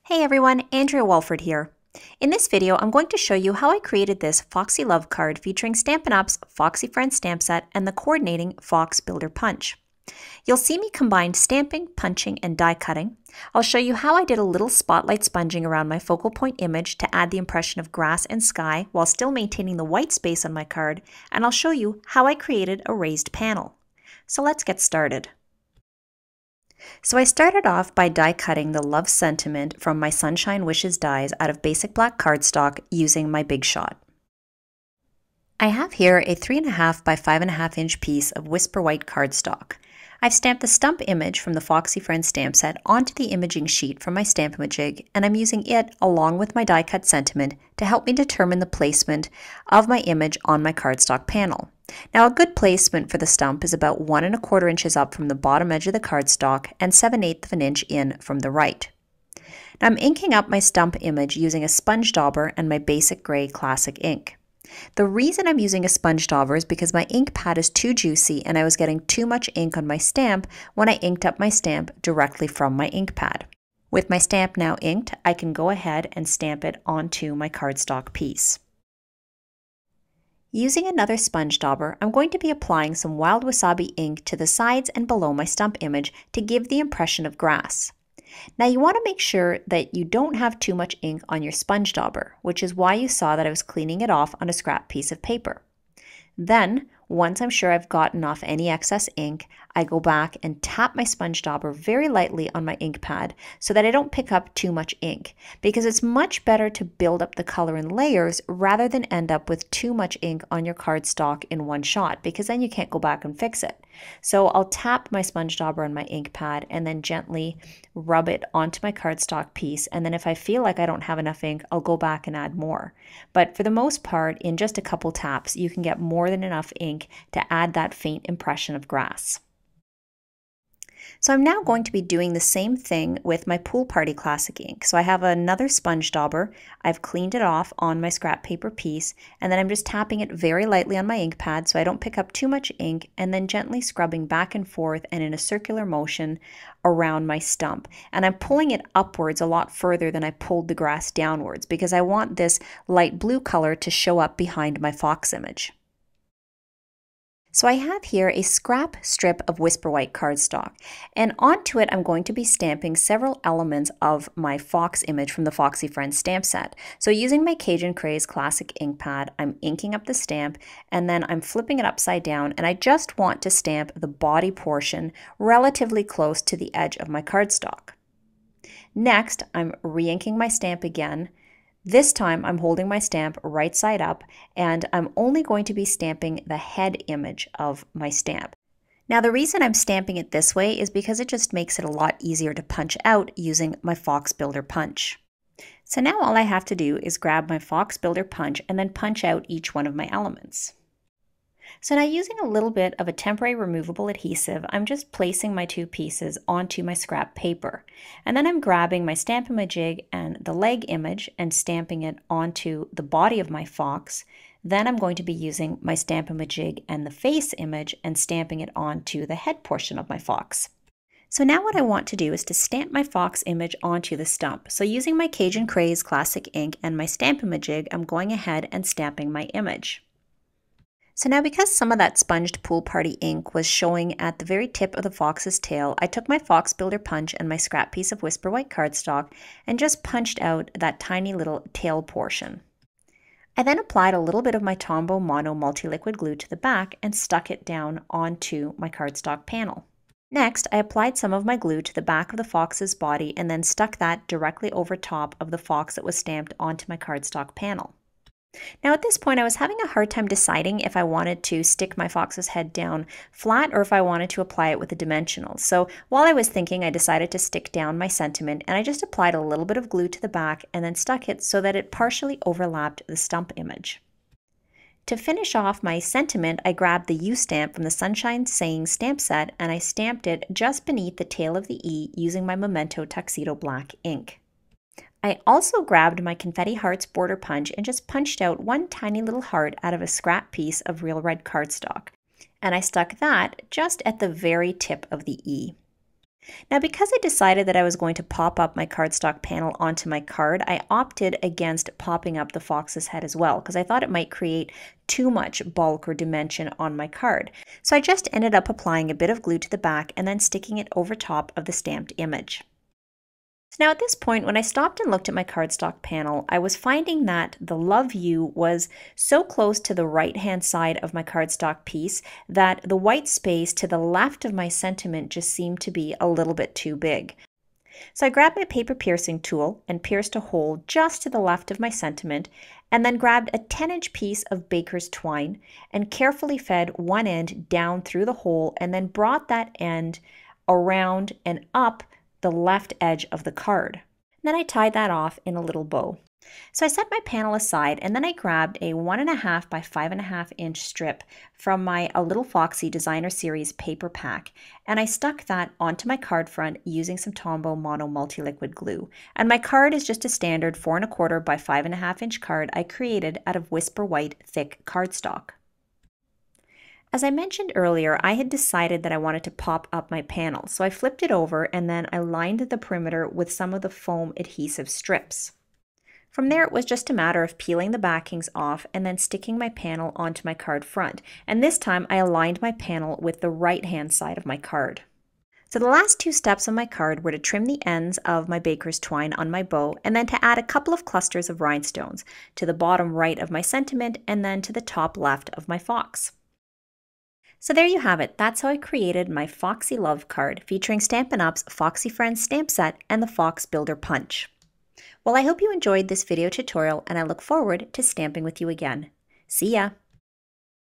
Hey everyone, Andrea Walford here. In this video, I'm going to show you how I created this Foxy Love card featuring Stampin' Up's Foxy Friends stamp set and the coordinating Fox Builder Punch. You'll see me combine stamping, punching, and die cutting. I'll show you how I did a little spotlight sponging around my focal point image to add the impression of grass and sky while still maintaining the white space on my card, and I'll show you how I created a raised panel. So let's get started. So I started off by die cutting the love sentiment from my Sunshine Wishes dies out of basic black cardstock using my Big Shot. I have here a 3.5 by 5.5 inch piece of Whisper White cardstock. I've stamped the stump image from the Foxy Friends stamp set onto the imaging sheet from my Stamp-A-Majig, and I'm using it along with my die cut sentiment to help me determine the placement of my image on my cardstock panel. Now a good placement for the stump is about 1¼ inches up from the bottom edge of the cardstock and 7/8 of an inch in from the right. Now I'm inking up my stump image using a sponge dauber and my basic gray classic ink. The reason I'm using a sponge dauber is because my ink pad is too juicy and I was getting too much ink on my stamp when I inked up my stamp directly from my ink pad. With my stamp now inked, I can go ahead and stamp it onto my cardstock piece. Using another sponge dauber, I'm going to be applying some wild wasabi ink to the sides and below my stump image to give the impression of grass. Now you want to make sure that you don't have too much ink on your sponge dauber, which is why you saw that I was cleaning it off on a scrap piece of paper. Then, once I'm sure I've gotten off any excess ink, I go back and tap my sponge dauber very lightly on my ink pad so that I don't pick up too much ink, because it's much better to build up the color in layers rather than end up with too much ink on your cardstock in one shot, because then you can't go back and fix it. So I'll tap my sponge dauber on my ink pad and then gently rub it onto my cardstock piece, and then if I feel like I don't have enough ink, I'll go back and add more. But for the most part, in just a couple taps, you can get more than enough ink to add that faint impression of grass. So I'm now going to be doing the same thing with my Pool Party Classic ink. So I have another sponge dauber, I've cleaned it off on my scrap paper piece, and then I'm just tapping it very lightly on my ink pad so I don't pick up too much ink, and then gently scrubbing back and forth and in a circular motion around my stump. And I'm pulling it upwards a lot further than I pulled the grass downwards because I want this light blue color to show up behind my fox image. So I have here a scrap strip of Whisper White cardstock, and onto it I'm going to be stamping several elements of my fox image from the Foxy Friends stamp set. So using my Cajun Craze classic ink pad, I'm inking up the stamp and then I'm flipping it upside down, and I just want to stamp the body portion relatively close to the edge of my cardstock. Next, I'm re-inking my stamp again. This time I'm holding my stamp right side up, and I'm only going to be stamping the head image of my stamp. Now the reason I'm stamping it this way is because it just makes it a lot easier to punch out using my Fox Builder Punch. So now all I have to do is grab my Fox Builder Punch and then punch out each one of my elements. So now using a little bit of a temporary removable adhesive, I'm just placing my two pieces onto my scrap paper. And then I'm grabbing my Stamp-A-Majig and the leg image and stamping it onto the body of my fox. Then I'm going to be using my Stamp-A-Majig and the face image and stamping it onto the head portion of my fox. So now what I want to do is to stamp my fox image onto the stump. So using my Cajun Craze classic ink and my Stamp-A-Majig, I'm going ahead and stamping my image. So now because some of that sponged Pool Party ink was showing at the very tip of the fox's tail, I took my Fox Builder Punch and my scrap piece of Whisper White cardstock and just punched out that tiny little tail portion. I then applied a little bit of my Tombow Mono multi-liquid glue to the back and stuck it down onto my cardstock panel. Next, I applied some of my glue to the back of the fox's body and then stuck that directly over top of the fox that was stamped onto my cardstock panel. Now at this point I was having a hard time deciding if I wanted to stick my fox's head down flat or if I wanted to apply it with a dimensional. So while I was thinking, I decided to stick down my sentiment, and I just applied a little bit of glue to the back and then stuck it so that it partially overlapped the stump image. To finish off my sentiment, I grabbed the U stamp from the Sunshine Saying stamp set and I stamped it just beneath the tail of the E using my Memento Tuxedo Black ink. I also grabbed my Confetti Hearts border punch and just punched out one tiny little heart out of a scrap piece of real red cardstock, and I stuck that just at the very tip of the E. Now, because I decided that I was going to pop up my cardstock panel onto my card, I opted against popping up the fox's head as well because I thought it might create too much bulk or dimension on my card. So I just ended up applying a bit of glue to the back and then sticking it over top of the stamped image. So now at this point, when I stopped and looked at my cardstock panel, I was finding that the Love You was so close to the right-hand side of my cardstock piece that the white space to the left of my sentiment just seemed to be a little bit too big. So I grabbed my paper piercing tool and pierced a hole just to the left of my sentiment, and then grabbed a 10-inch piece of baker's twine and carefully fed one end down through the hole and then brought that end around and up the left edge of the card. Then I tied that off in a little bow. So I set my panel aside and then I grabbed a 1.5 by 5.5 inch strip from my A Little Foxy Designer Series paper pack, and I stuck that onto my card front using some Tombow Mono Multi-Liquid Glue. And my card is just a standard 4.25 by 5.5 inch card I created out of Whisper White thick cardstock. As I mentioned earlier, I had decided that I wanted to pop up my panel, so I flipped it over and then I lined the perimeter with some of the foam adhesive strips. From there, it was just a matter of peeling the backings off and then sticking my panel onto my card front, and this time I aligned my panel with the right-hand side of my card. So the last two steps on my card were to trim the ends of my baker's twine on my bow and then to add a couple of clusters of rhinestones to the bottom right of my sentiment and then to the top left of my fox. So there you have it. That's how I created my Foxy Love card featuring Stampin' Up's Foxy Friends stamp set and the Fox Builder Punch. Well, I hope you enjoyed this video tutorial and I look forward to stamping with you again. See ya!